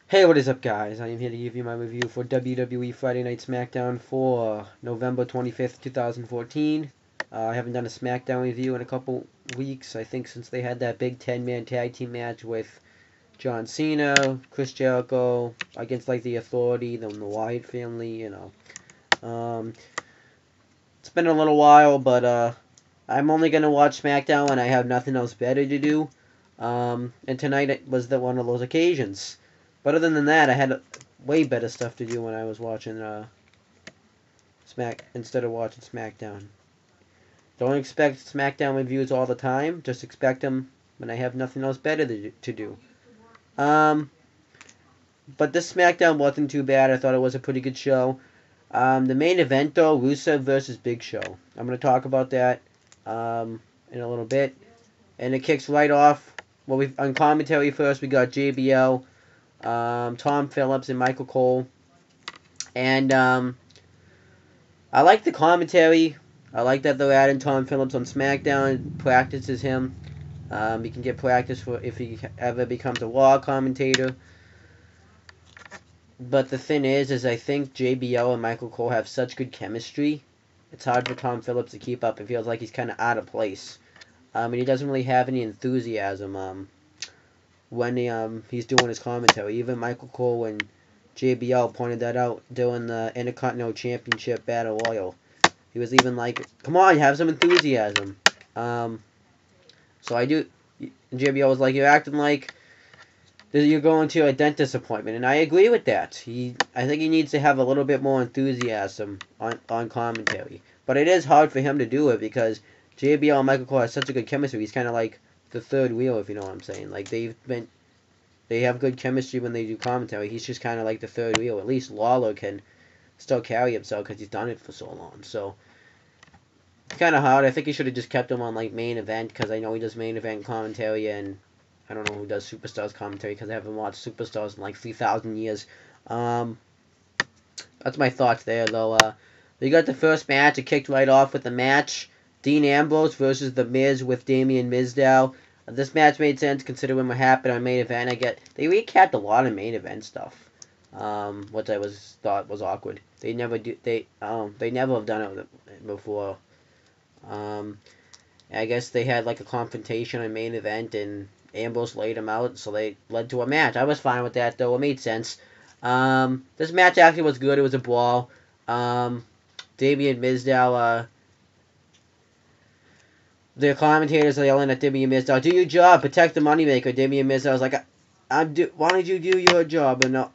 Hey, what is up, guys? I am here to give you my review for WWE Friday Night Smackdown for November 25th, 2014. I haven't done a Smackdown review in a couple weeks, I think, since they had that big 10-man tag team match with John Cena, Chris Jericho, against, like, the Authority, the Wyatt family. It's been a little while, but I'm only going to watch Smackdown when I have nothing else better to do. And tonight was one of those occasions. But other than that, I had way better stuff to do when I was watching instead of watching SmackDown. Don't expect SmackDown reviews all the time. Just expect them when I have nothing else better to do. Um, but this SmackDown wasn't too bad. I thought it was a pretty good show. The main event, though, Rusev versus Big Show. I'm going to talk about that in a little bit. And it kicks right off. Well, on commentary first, we got JBL, Tom Phillips, and Michael Cole. And I like the commentary. I like that they're adding Tom Phillips on SmackDown. Practices him. He can get practice for if he ever becomes a Raw commentator. But the thing is I think JBL and Michael Cole have such good chemistry. It's hard for Tom Phillips to keep up. It feels like he's kind of out of place. And he doesn't really have any enthusiasm when he's doing his commentary. Even Michael Cole and JBL pointed that out during the Intercontinental Championship Battle Royal. He was even like, come on, have some enthusiasm. So I do. JBL was like, you're acting like you're going to a dentist appointment. And I agree with that. I think he needs to have a little bit more enthusiasm on commentary. But it is hard for him to do it because JBL and Michael Cole have such a good chemistry. He's kind of like the third wheel, if you know what I'm saying. Like, they have good chemistry when they do commentary. He's just kind of like the third wheel. At least Lawler can still carry himself because he's done it for so long. So it's kind of hard. I think he should have just kept him on like main event because I know he does main event commentary, and I don't know who does Superstars commentary because I haven't watched Superstars in like 3,000 years. That's my thoughts there, though. We got the first match. It kicked right off with the match. Dean Ambrose versus The Miz with Damien Mizdow. This match made sense considering what happened on main event. They recapped a lot of main event stuff, which I thought was awkward. They never never have done it before. I guess they had like a confrontation on main event and Ambrose laid him out, so they led to a match. I was fine with that, though. It made sense. This match actually was good. It was a brawl. Damien Mizdow, the commentators are yelling at Damien Mizdow, do your job, protect the moneymaker. Damien Mizdow was like, why don't you do your job and not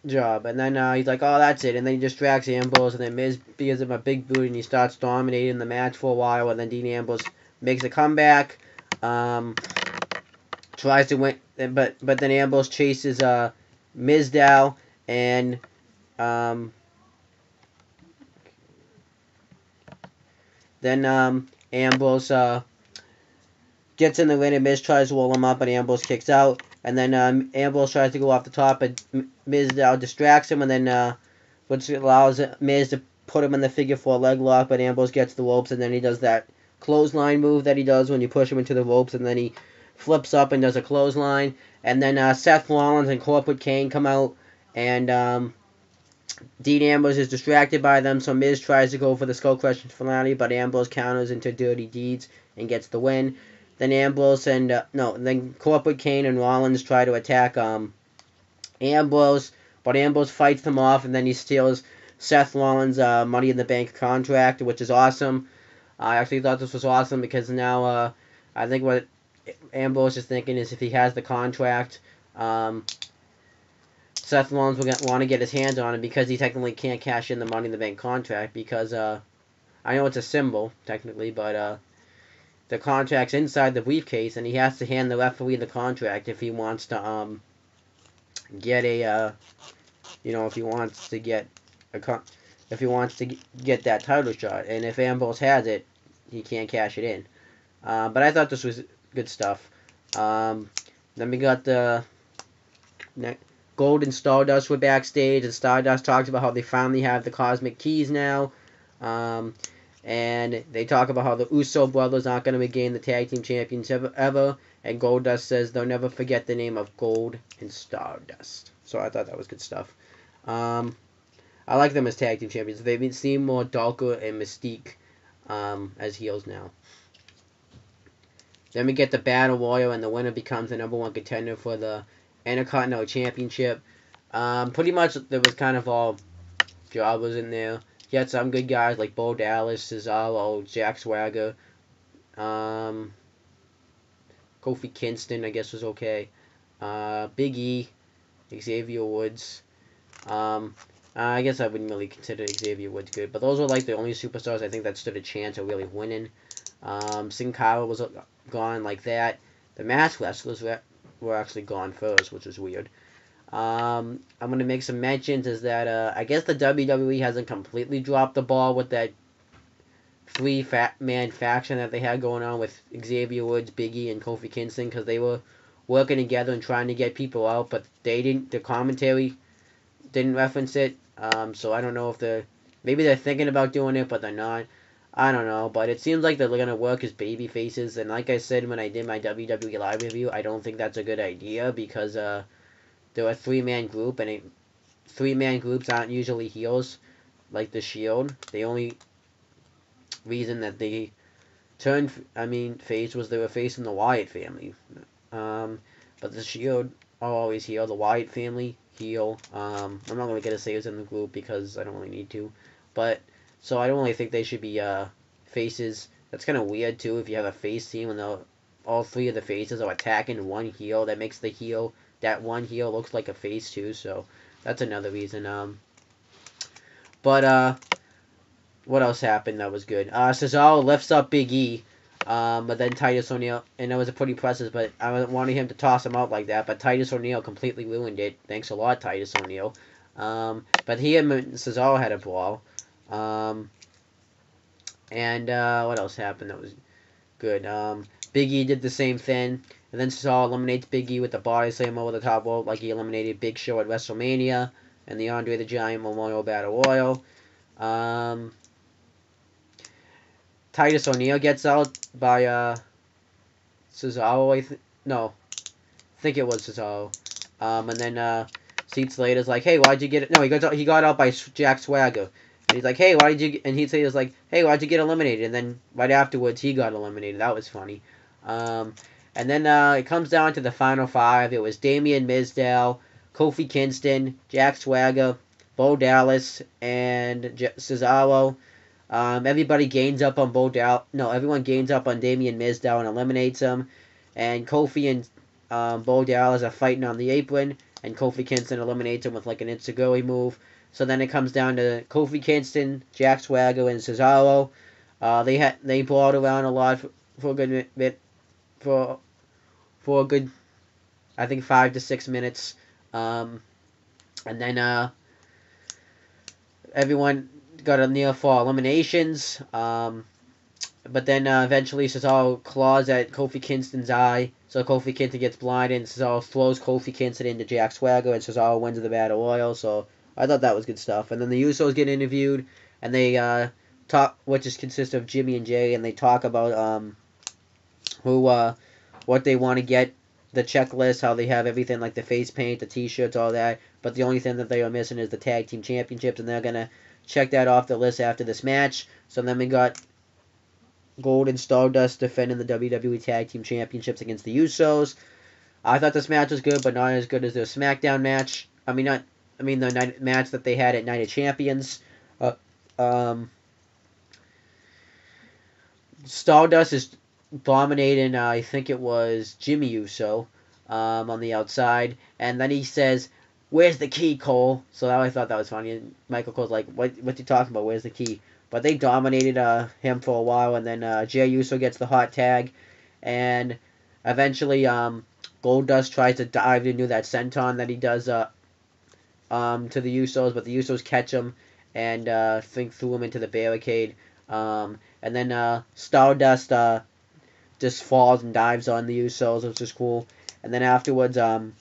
job? And then he's like, oh, that's it. And then he distracts Ambrose, and then Miz gives him a big boot, and he starts dominating the match for a while, and then Dean Ambrose makes a comeback. Tries to win, but then Ambrose chases Mizdow, and then Ambrose gets in the ring, and Miz tries to roll him up, and Ambrose kicks out. And then Ambrose tries to go off the top, but Mizdow distracts him, and then which allows Miz to put him in the figure 4 leg lock, but Ambrose gets the ropes, and then he does that clothesline move that he does when you push him into the ropes, and then he flips up and does a clothesline. And then Seth Rollins and Corporate Kane come out, and Dean Ambrose is distracted by them, so Miz tries to go for the Skull Crushing finale, but Ambrose counters into Dirty Deeds and gets the win. Then then Corporate Kane and Rollins try to attack Ambrose, but Ambrose fights them off, and then he steals Seth Rollins' Money in the Bank contract, which is awesome. I actually thought this was awesome because now I think what Ambrose is thinking is if he has the contract, Seth Rollins will want to get his hands on it because he technically can't cash in the Money in the Bank contract because I know it's a symbol technically, but the contract's inside the briefcase, and he has to hand the referee the contract if he wants to get a if he wants to get that title shot, and if Ambrose has it, he can't cash it in. But I thought this was good stuff. Then we got the Gold and Stardust were backstage, and Stardust talks about how they finally have the Cosmic Keys now. And they talk about how the Uso brothers aren't going to regain the tag team championship ever. And Goldust says they'll never forget the name of Gold and Stardust. So I thought that was good stuff. I like them as tag team champions. They seem more darker and mystique as heels now. Then we get the Battle Royal, and the winner becomes the #1 contender for the Intercontinental Championship. Pretty much there was kind of all jobbers in there. He had some good guys like Bo Dallas, Cesaro, Jack Swagger, Kofi Kingston, I guess was okay. Big E, Xavier Woods. I guess I wouldn't really consider Xavier Woods good, but those were like the only superstars I think that stood a chance of really winning. Sin Cara was gone like that. The match wrestlers were actually gone first, which was weird. I'm going to make some mentions is that I guess the WWE hasn't completely dropped the ball with that three-man faction that they had going on with Xavier Woods, Big E, and Kofi Kingston, because they were working together and trying to get people out, but the commentary didn't reference it. So I don't know if maybe they're thinking about doing it, but they're not. I don't know, but it seems like they're going to work as baby faces, and like I said when I did my WWE Live review, I don't think that's a good idea, because they're a three-man group, and three-man groups aren't usually heels, like the Shield. The only reason that they turned, face was they were facing the Wyatt family. But the Shield are always heel. The Wyatt family, heel. I'm not going to get a saves in the group because I don't really need to. But, so I don't really think they should be faces. That's kind of weird, too, if you have a face team and all three of the faces are attacking one heel. That makes that one heel looks like a face, too. So, that's another reason. But what else happened that was good? Cesaro lifts up Big E. But then Titus O'Neil, and that was a pretty impressive, but I wanted him to toss him out like that, but Titus O'Neil completely ruined it. Thanks a lot, Titus O'Neil. But he and Cesaro had a brawl. And what else happened that was good? Big E did the same thing, and then Cesaro eliminates Big E with the body slam over the top rope, like he eliminated Big Show at WrestleMania, and the Andre the Giant Memorial Battle Royal. Titus O'Neil gets out by Cesaro. I think it was Cesaro. And then Seats Slater's like, "Hey, why'd you get it?" No, he got out by Jack Swagger. And he's like, "Hey, why did you?" And Heath Slater's like, "Hey, why'd you get eliminated?" And then right afterwards, he got eliminated. That was funny. And then it comes down to the final five. It was Damian Mizdow, Kofi Kingston, Jack Swagger, Bo Dallas, and Cesaro. Everybody gains up on everyone gains up on Damian Mizdow and eliminates him. And Kofi and Bo Dallas are fighting on the apron, and Kofi Kingston eliminates him with like an Itsuguri move. So then it comes down to Kofi Kingston, Jack Swagger, and Cesaro. They brawled around a lot for a good bit, for a good, I think 5 to 6 minutes. And then everyone got a near fall eliminations. But then eventually Cesaro claws at Kofi Kingston's eye, so Kofi Kingston gets blinded, and Cesaro throws Kofi Kingston into Jack Swagger, and Cesaro wins the Battle Royal. So I thought that was good stuff. And then the Usos get interviewed, and they talk, which is consists of Jimmy and Jay, and they talk about what they want to get, the checklist, how they have everything like the face paint, the T-shirts, all that. But the only thing that they are missing is the tag team championships, and they're gonna check that off the list after this match. So then we got Gold and Stardust defending the WWE Tag Team Championships against the Usos. I thought this match was good, but not as good as their Smackdown match. The match that they had at Night of Champions. Stardust is dominating, I think it was Jimmy Uso, on the outside. And then he says, "Where's the key, Cole?" So I thought that was funny. And Michael Cole's like, what you talking about? Where's the key? But they dominated him for a while, and then Jey Uso gets the hot tag, and eventually Goldust tries to dive into that senton that he does to the Usos, but the Usos catch him and threw him into the barricade. And then Stardust just falls and dives on the Usos, which is cool. And then afterwards, one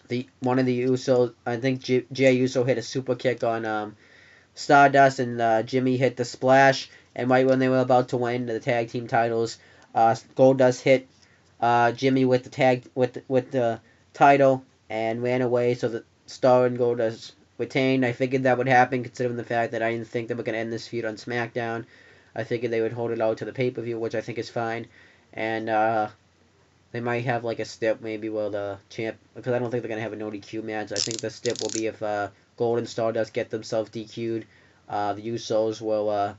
of the Usos, I think Jey Uso hit a super kick on Stardust, and Jimmy hit the splash, and right when they were about to win the tag team titles, Goldust hit Jimmy with the title and ran away. So the Star and Goldust retained. I figured that would happen, considering the fact that I didn't think they were going to end this feud on SmackDown. I figured they would hold it out to the pay-per-view, which I think is fine. And they might have like a stip maybe where the champ, because I don't think they're going to have a no DQ match. I think the stip will be if Gold and Stardust get themselves DQ'd, the Usos will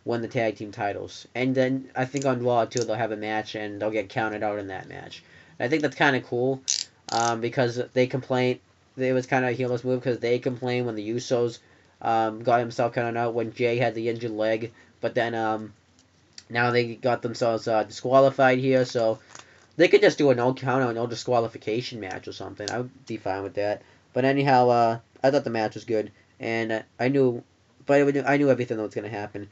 win the tag team titles. And then I think on Raw too they'll have a match and they'll get counted out in that match. And I think that's kind of cool because they complained. It was kind of a heelless move because they complained when the Usos got himself counted out when Jay had the injured leg. But then now they got themselves disqualified here, so they could just do a no count out, no disqualification match or something. I would be fine with that. But anyhow, I thought the match was good, and I knew everything that was going to happen.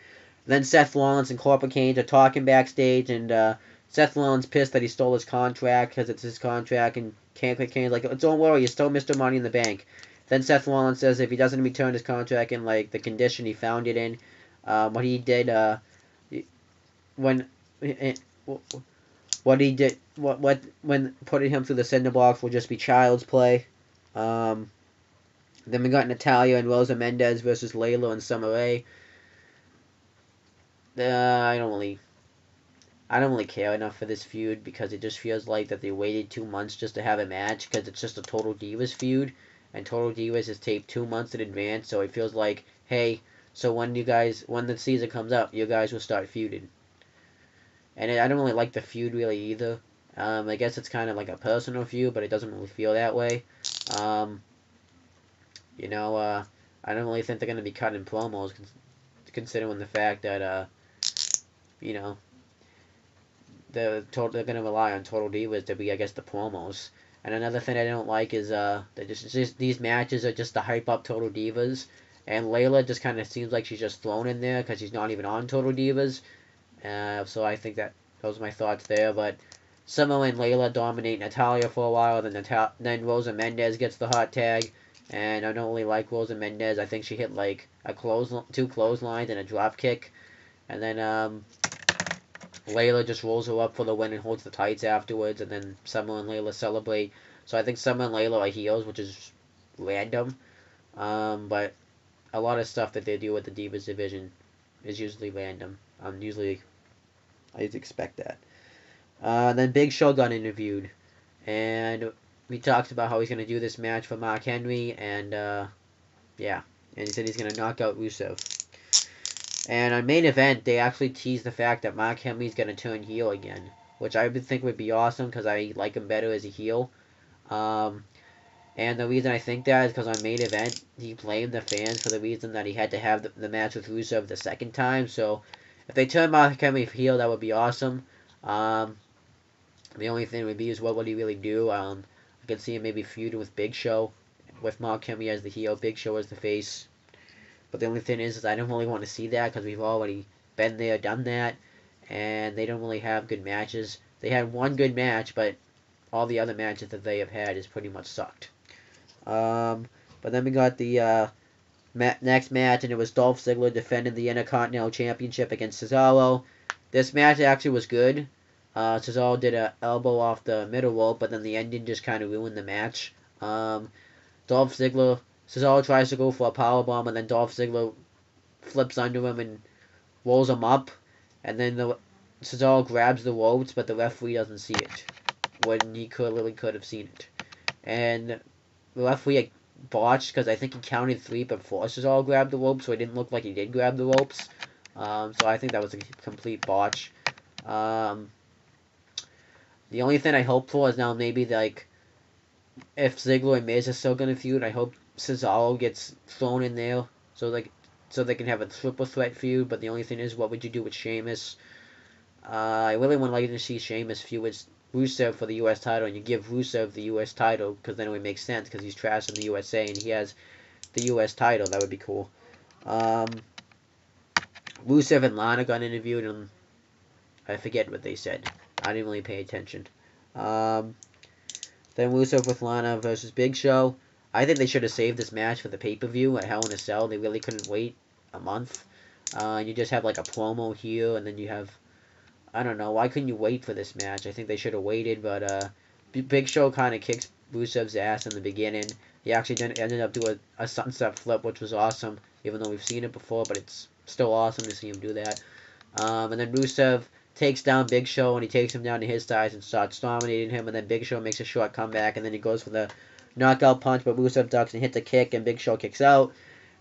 Then Seth Rollins and Corporate Kane are talking backstage, and Seth Rollins pissed that he stole his contract because it's his contract, and Kane's like, don't worry, you stole Mr. Money in the Bank. Then Seth Rollins says if he doesn't return his contract in like the condition he found it in, what he did when what he did when putting him through the cinder box will just be child's play. Then we got Natalya and Rosa Mendez versus Layla and Summer Rae. I don't really care enough for this feud because it just feels like that they waited 2 months just to have a match because it's just a Total Divas feud, and Total Divas is taped 2 months in advance, so it feels like, hey, so when the season comes up, you guys will start feuding. And I don't really like the feud really either. I guess it's kind of like a personal feud, but it doesn't really feel that way. I don't really think they're going to be cutting promos, considering the fact that, they're going to rely on Total Divas to be, I guess, the promos. And another thing I don't like is that just these matches are just to hype up Total Divas. And Layla just kind of seems like she's just thrown in there because she's not even on Total Divas. So I think that those are my thoughts there. But Summer and Layla dominate Natalya for a while. Then Rosa Mendez gets the hot tag. And I don't really like Rosa Mendez. I think she hit like two clotheslines and a drop kick. And then Layla just rolls her up for the win and holds the tights afterwards. And then Summer and Layla celebrate. So I think Summer and Layla are heels, which is random. But a lot of stuff that they do with the Divas division is usually random. I expect that. Then Big Show got interviewed, and we talked about how he's going to do this match for Mark Henry, and and he said he's going to knock out Rusev. And on main event, they actually teased the fact that Mark Henry's going to turn heel again, which I would think would be awesome because I like him better as a heel. And the reason I think that is because on main event, he blamed the fans for the reason that he had to have the match with Rusev the second time. So if they turn Mark Henry heel, that would be awesome. The only thing would be is what would he really do? I could see him maybe feuding with Big Show, with Mark Henry as the heel, Big Show as the face. But the only thing is I don't really want to see that because we've already been there, done that, and they don't really have good matches. They had one good match, but all the other matches that they have had has pretty much sucked. But then we got the next match, and it was Dolph Ziggler defending the Intercontinental Championship against Cesaro. This match actually was good. Cesaro did an elbow off the middle rope, but then the ending just kind of ruined the match. Cesaro tries to go for a powerbomb, and then Dolph Ziggler flips under him and rolls him up, and then Cesaro grabs the ropes, but the referee doesn't see it when he could have seen it. And the referee botched because I think he counted 3 before Cesaro grabbed the ropes, so it didn't look like he did grab the ropes. So I think that was a complete botch. The only thing I hope for is now maybe like if Ziggler and Miz are still gonna feud, I hope Cesaro gets thrown in there so they can have a triple threat feud. But the only thing is, what would you do with Sheamus? I really would like to see Sheamus feud with Rusev for the U.S. title, and you give Rusev the U.S. title because then it would make sense because he's trash in the USA and he has the U.S. title. That would be cool. Rusev and Lana got interviewed, and I forget what they said. I didn't really pay attention. Then Rusev with Lana versus Big Show. I think they should have saved this match for the pay-per-view at Hell in a Cell. They really couldn't wait a month. You just have like a promo here, and then you have, I don't know, why couldn't you wait for this match? I think they should have waited, but Big Show kind of kicks Rusev's ass in the beginning. He actually ended up doing a sunset flip, which was awesome, even though we've seen it before, but it's still awesome to see him do that. And then Rusev takes down Big Show, and he takes him down to his size and starts dominating him, and then Big Show makes a short comeback, and then he goes for the knockout punch, but Rusev ducks and hits a kick, and Big Show kicks out.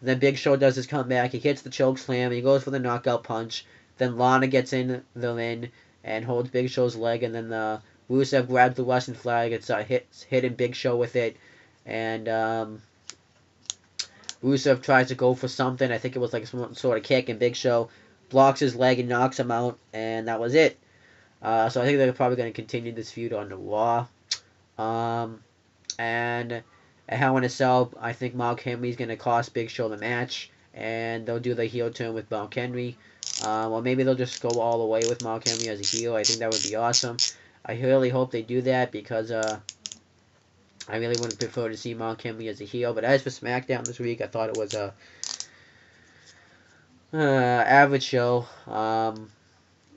And then Big Show does his comeback, he hits the choke slam, and he goes for the knockout punch. Then Lana gets in the ring and holds Big Show's leg, and then Rusev grabs the Russian flag and hitting Big Show with it. And Rusev tries to go for something. I think it was like some sort of kick, and Big Show blocks his leg and knocks him out, and that was it. So I think they're probably going to continue this feud on the Raw. And at Hell in a Cell, I think Mark Henry's going to cost Big Show the match, and they'll do the heel turn with Mark Henry. Or maybe they'll just go all the way with Mark Henry as a heel. I think that would be awesome. I really hope they do that because I really would prefer to see Mark Henry as a heel. But as for SmackDown this week, I thought it was a average show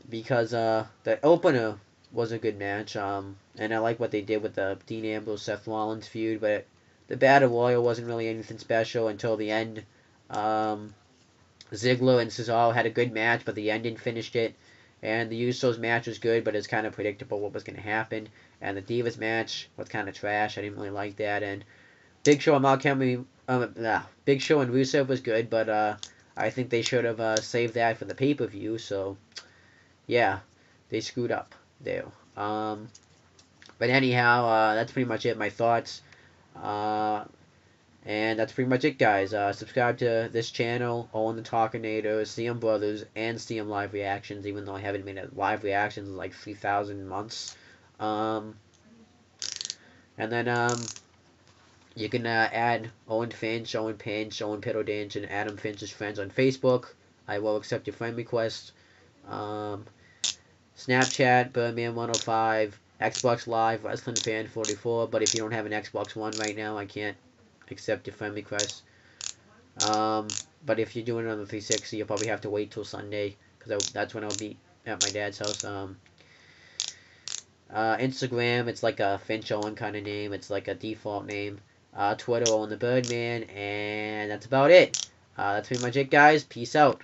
because the opener was a good match. And I like what they did with the Dean Ambrose Seth Rollins feud, but the Battle Royal wasn't really anything special until the end. Ziggler and Cesaro had a good match, but the ending finished it. And the Usos match was good, but it's kind of predictable what was going to happen. And the Divas match was kind of trash. I didn't really like that. And Big Show and Mark Henry, Big Show and Rusev was good, but I think they should have saved that for the pay-per-view. So, yeah, they screwed up there. But anyhow, that's pretty much it. My thoughts. And that's pretty much it, guys. Subscribe to this channel, Owen the Talkinator, CM Brothers, and CM Live Reactions, even though I haven't made a live reactions in like 3,000 months. And then you can add Owen Finch, Owen Pinch, Owen Piddledinch, and Adam Finch's friends on Facebook. I will accept your friend request. Snapchat, Birdman105, Xbox Live, Wrestling Fan 44. But if you don't have an Xbox One right now, I can't accept your friend request. But if you're doing it on the 360, you'll probably have to wait till Sunday, because that's when I'll be at my dad's house. Instagram, it's like a Finch Owen kind of name. It's like a default name. Twitter, Owen the Birdman, and that's about it. That's pretty much it, guys. Peace out.